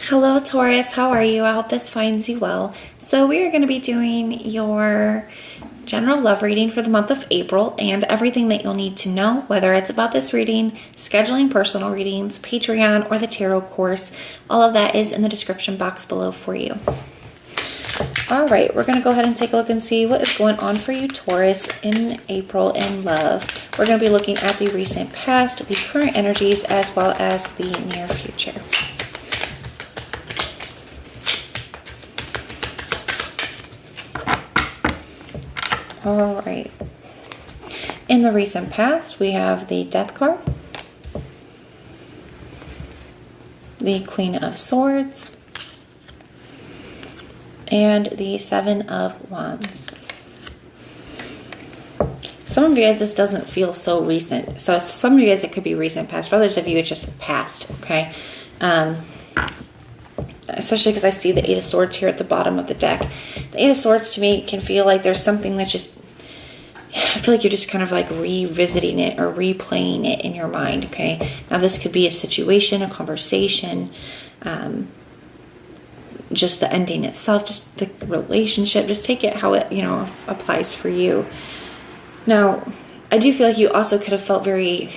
Hello Taurus, how are you? I hope this finds you well. So we are going to be doing your general love reading for the month of April and everything that you'll need to know, whether it's about this reading, scheduling personal readings, Patreon, or the tarot course. All of that is in the description box below for you. All right, we're going to go ahead and take a look and see what is going on for you, Taurus, in April in love. We're going to be looking at the recent past, the current energies, as well as the near future. All right. In the recent past, we have the Death card, the Queen of Swords, and the Seven of Wands. Some of you guys, this doesn't feel so recent. So some of you guys, it could be recent past. For others of you, it's just past, okay? Especially because I see the Eight of Swords here at the bottom of the deck. The Eight of Swords to me can feel like there's something that just, I feel like you're just kind of like revisiting it or replaying it in your mind, okay? Now this could be a situation, a conversation, just the ending itself, just the relationship. Just take it how it, applies for you. Now, I do feel like you also could have felt very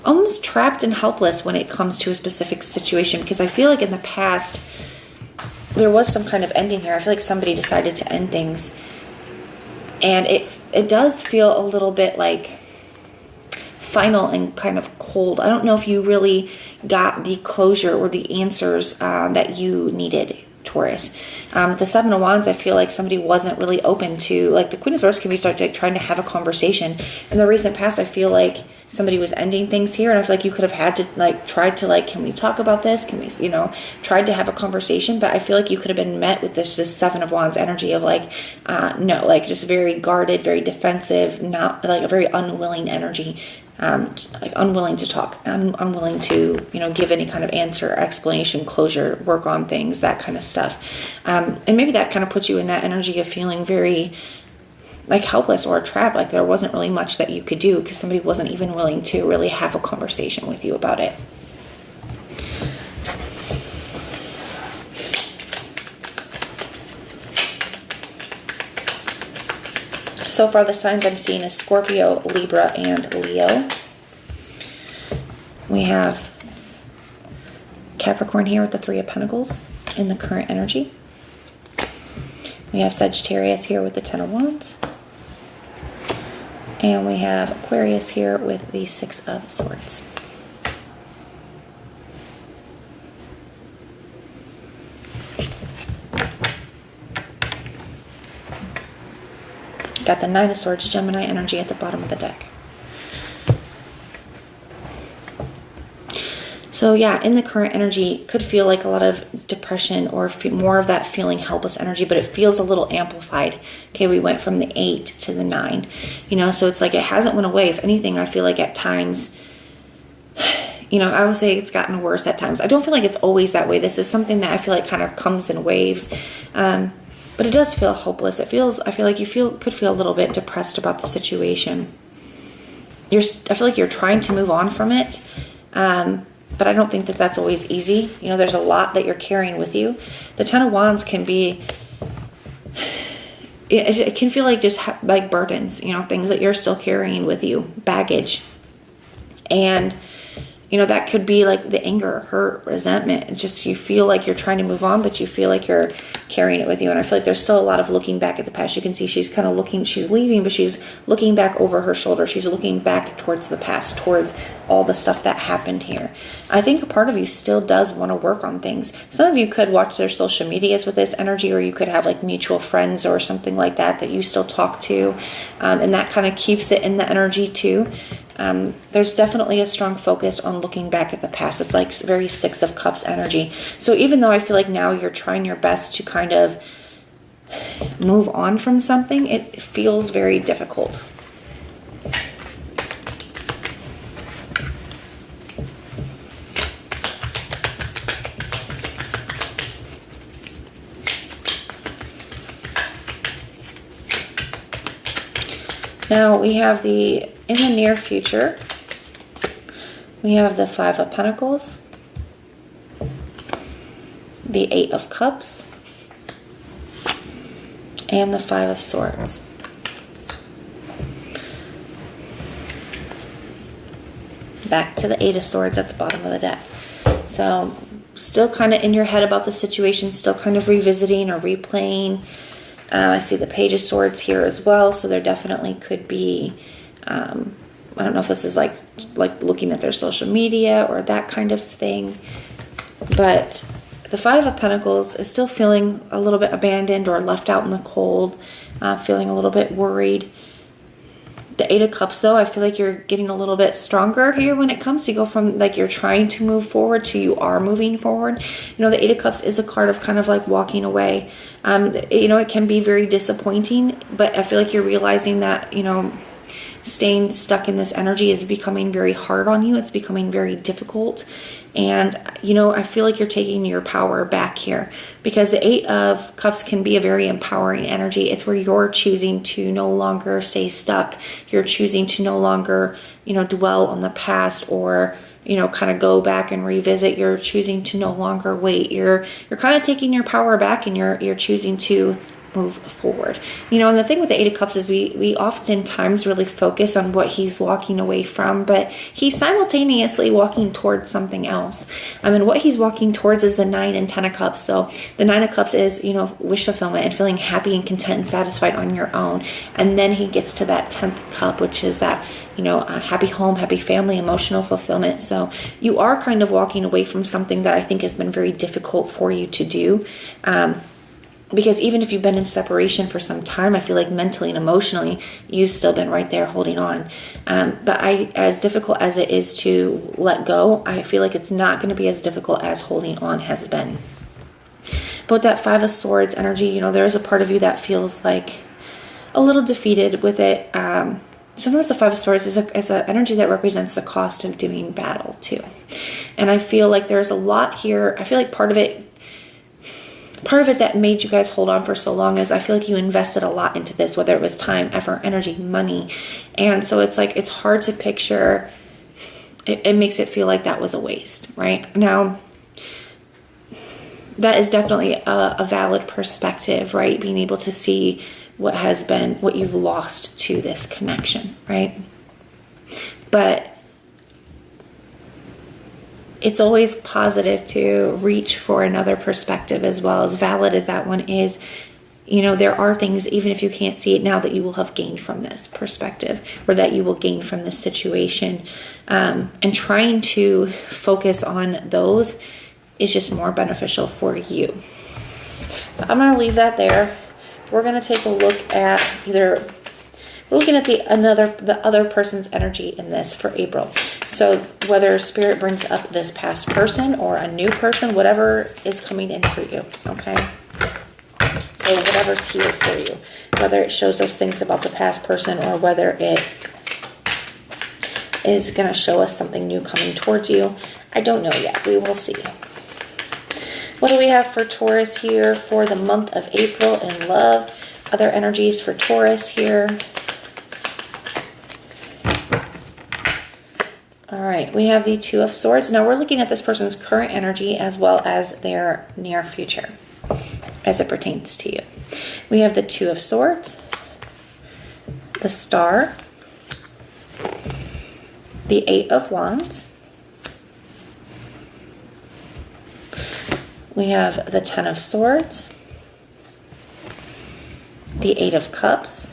almost trapped and helpless when it comes to a specific situation, because I feel like in the past there was some kind of ending here. I feel like somebody decided to end things, and it does feel a little bit like final and kind of cold. I don't know if you really got the closure or the answers that you needed, Taurus. The Seven of Wands, I feel like somebody wasn't really open to, like the Queen of Swords can be like trying to have a conversation. In the recent past, I feel like somebody was ending things here, and I feel like you could have had to tried to can we talk about this? Can we, tried to have a conversation, but I feel like you could have been met with this just Seven of Wands energy of no, just very guarded, very defensive, not like a very unwilling energy. Unwilling to talk, unwilling to, give any kind of answer, explanation, closure, work on things, that kind of stuff. And maybe that kind of puts you in that energy of feeling very helpless or trapped, like there wasn't really much that you could do because somebody wasn't even willing to really have a conversation with you about it. So far, the signs I'm seeing is Scorpio, Libra, and Leo. We have Capricorn here with the Three of Pentacles in the current energy. We have Sagittarius here with the Ten of Wands. And we have Aquarius here with the Six of Swords. Got the Nine of Swords, Gemini energy at the bottom of the deck. So yeah, in the current energy, could feel like a lot of depression or more of that feeling helpless energy, but it feels a little amplified. Okay, we went from the 8 to the 9, so it's like it hasn't went away. If anything, I feel like at times, I would say it's gotten worse at times. I don't feel like it's always that way. This is something that I feel like kind of comes in waves. But it does feel hopeless. I feel like you could feel a little bit depressed about the situation. I feel like you're trying to move on from it. But I don't think that that's always easy. There's a lot that you're carrying with you. The Ten of Wands can be, it can feel like just like burdens, things that you're still carrying with you, baggage. And, that could be like the anger, hurt, resentment. It's just you feel like you're trying to move on, but you feel like you're carrying it with you. And I feel like there's still a lot of looking back at the past. You can see she's kind of looking, she's leaving, but she's looking back over her shoulder. She's looking back towards the past, towards all the stuff that happened here. I think a part of you still does want to work on things. Some of you could watch their social medias with this energy, or you could have mutual friends or something like that you still talk to. And that kind of keeps it in the energy too. There's definitely a strong focus on looking back at the past. It's like very Six of Cups energy. So even though I feel like now you're trying your best to kind of move on from something, it feels very difficult. Now we have in the near future, we have the Five of Pentacles, the Eight of Cups, and the Five of Swords. Back to the Eight of Swords at the bottom of the deck. So still kind of in your head about the situation, still kind of revisiting or replaying. I see the Page of Swords here as well, so there definitely could be, I don't know if this is like looking at their social media or that kind of thing, but the Five of Pentacles is still feeling a little bit abandoned or left out in the cold, feeling a little bit worried. The Eight of Cups, though, I feel like you're getting a little bit stronger here when it comes to go from like you're trying to move forward to you are moving forward. You know, the Eight of Cups is a card of kind of like walking away. You know, it can be very disappointing, but I feel like you're realizing that, you know, staying stuck in this energy is becoming very hard on you. It's becoming very difficult. And, you know, I feel like you're taking your power back here, because the Eight of Cups can be a very empowering energy. It's where you're choosing to no longer stay stuck. You're choosing to no longer, you know, dwell on the past or, you know, kind of go back and revisit. You're choosing to no longer wait. You're kind of taking your power back, and you're choosing to move forward. You know, and the thing with the Eight of Cups is we oftentimes really focus on what he's walking away from, but he's simultaneously walking towards something else. And what he's walking towards is the Nine and Ten of Cups. So the Nine of Cups is, you know, wish fulfillment and feeling happy and content and satisfied on your own. And then he gets to that 10th cup, which is that, you know, a happy home, happy family, emotional fulfillment. So you are kind of walking away from something that I think has been very difficult for you to do. Because even if you've been in separation for some time, I feel like mentally and emotionally, you've still been right there holding on. But as difficult as it is to let go, I feel like it's not going to be as difficult as holding on has been. But with that Five of Swords energy, you know, there is a part of you that feels like a little defeated with it. Sometimes the Five of Swords is an energy that represents the cost of doing battle too. And I feel like there's a lot here. I feel like part of it that made you guys hold on for so long is I feel like you invested a lot into this, whether it was time, effort, energy, money. And so it's like, it's hard to picture. It makes it feel like that was a waste, right? Now, that is definitely a valid perspective, right? Being able to see what you've lost to this connection, right? But it's always positive to reach for another perspective, as well. As valid as that one is, you know, there are things, even if you can't see it now, that you will have gained from this perspective, or that you will gain from this situation. And trying to focus on those is just more beneficial for you. But I'm going to leave that there. We're going to take a look at we're looking at the other person's energy in this for April. So whether Spirit brings up this past person or a new person, whatever is coming in for you, okay? So whatever's here for you, whether it shows us things about the past person or whether it is going to show us something new coming towards you, I don't know yet. We will see. What do we have for Taurus here for the month of April in love? Other energies for Taurus here. All right, we have the Two of Swords. Now we're looking at this person's current energy as well as their near future as it pertains to you. We have the Two of Swords, the Star, the Eight of Wands. We have the Ten of Swords, the Eight of Cups,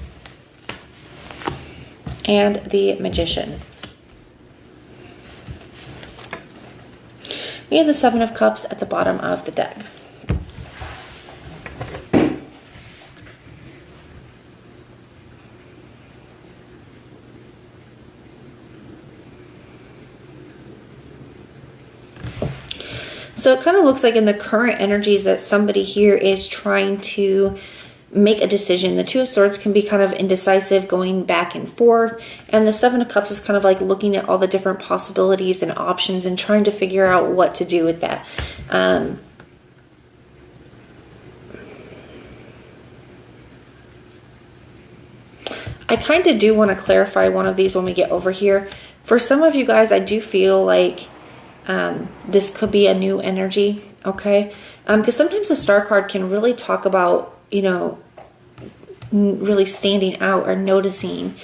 and the Magician. We have the Seven of Cups at the bottom of the deck. So it kind of looks like in the current energies that somebody here is trying to make a decision. The Two of Swords can be kind of indecisive, going back and forth. And the Seven of Cups is kind of like looking at all the different possibilities and options and trying to figure out what to do with that. I kind of do want to clarify one of these when we get over here. For some of you guys, I do feel like This could be a new energy, okay? Because sometimes the Star card can really talk about, you know, really standing out or noticing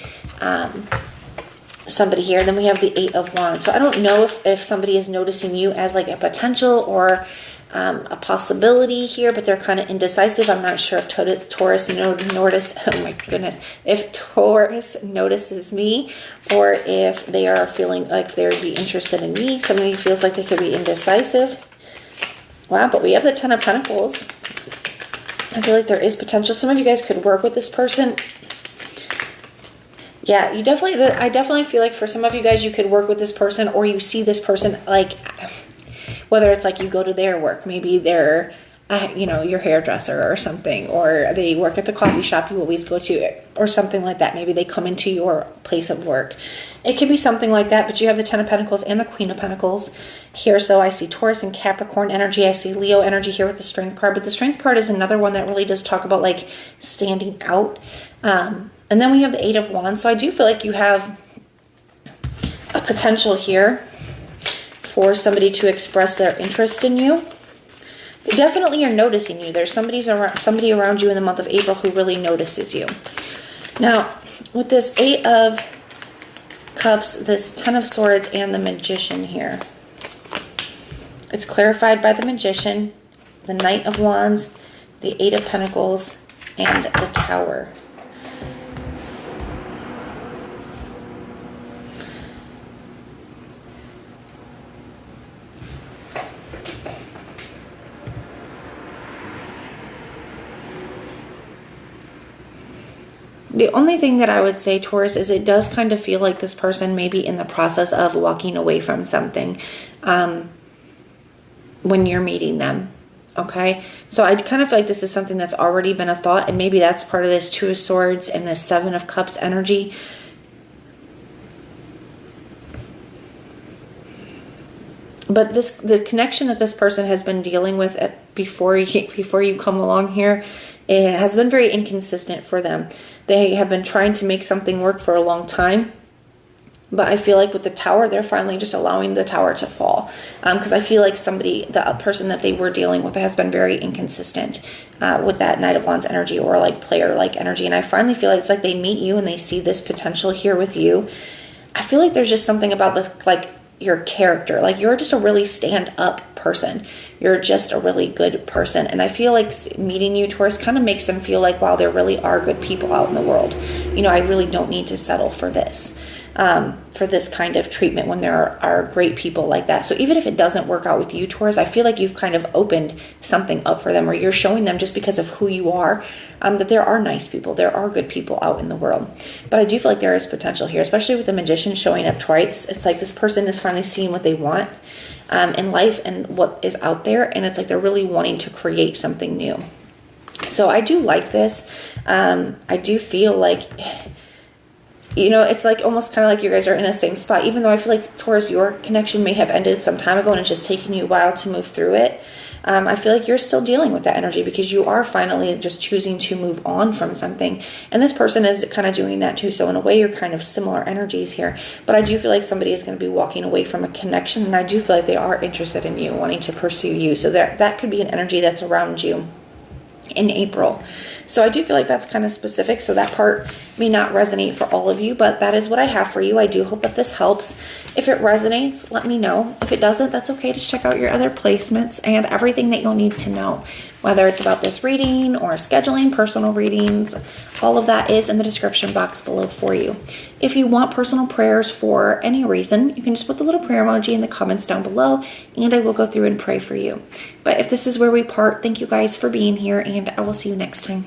somebody here. Then we have the Eight of Wands. So I don't know if somebody is noticing you as like a potential or a possibility here, but they're kind of indecisive. I'm not sure if Taurus oh my goodness, if Taurus notices me, or if they are feeling like they would be interested in me. Somebody feels like they could be indecisive. Wow, but we have the Ten of Pentacles. I feel like there is potential. Some of you guys could work with this person. Yeah, I definitely feel like for some of you guys, you could work with this person, or you see this person, like, whether it's like you go to their work, maybe they're, you know, your hairdresser or something, or they work at the coffee shop you always go to, or something like that. Maybe they come into your place of work. It could be something like that, but you have the Ten of Pentacles and the Queen of Pentacles here. So I see Taurus and Capricorn energy. I see Leo energy here with the Strength card, but the Strength card is another one that really does talk about like standing out. And then we have the Eight of Wands. So I do feel like you have a potential here for somebody to express their interest in you. They definitely are noticing you. There's somebody around you in the month of April who really notices you. Now, with this Eight of Cups, this Ten of Swords, and the Magician here, it's clarified by the Magician, the Knight of Wands, the Eight of Pentacles, and the Tower. The only thing that I would say, Taurus, is it does kind of feel like this person may be in the process of walking away from something when you're meeting them, okay? So I kind of feel like this is something that's already been a thought, and maybe that's part of this Two of Swords and this Seven of Cups energy. But the connection that this person has been dealing with before you come along here, it has been very inconsistent for them. They have been trying to make something work for a long time. But I feel like with the Tower, they're finally just allowing the Tower to fall. Because I feel like the person that they were dealing with has been very inconsistent with that Knight of Wands energy, or like player-like energy. And I finally feel like it's like they meet you and they see this potential here with you. I feel like there's just something about your character. Like, you're just a really stand-up person. You're just a really good person. And I feel like meeting you, Taurus, kind of makes them feel like, wow, there really are good people out in the world. You know, I really don't need to settle for this kind of treatment when there are great people like that. So even if it doesn't work out with you, Taurus, I feel like you've kind of opened something up for them, or you're showing them, just because of who you are, that there are nice people, there are good people out in the world. But I do feel like there is potential here, especially with the Magician showing up twice. It's like this person is finally seeing what they want in life and what is out there, and it's like they're really wanting to create something new. So I do like this. I do feel like, you know, it's like almost kind of like you guys are in the same spot, even though I feel like, Taurus, your connection may have ended some time ago and it's just taking you a while to move through it. I feel like you're still dealing with that energy, because you are finally just choosing to move on from something. And this person is kind of doing that too. So in a way, you're kind of similar energies here. But I do feel like somebody is going to be walking away from a connection. And I do feel like they are interested in you, wanting to pursue you. So that could be an energy that's around you in April. So I do feel like that's kind of specific. So that part may not resonate for all of you, but that is what I have for you. I do hope that this helps. If it resonates, let me know. If it doesn't, that's okay. Just check out your other placements and everything that you'll need to know, whether it's about this reading or scheduling personal readings. All of that is in the description box below for you. If you want personal prayers for any reason, you can just put the little prayer emoji in the comments down below, and I will go through and pray for you. But if this is where we part, thank you guys for being here, and I will see you next time.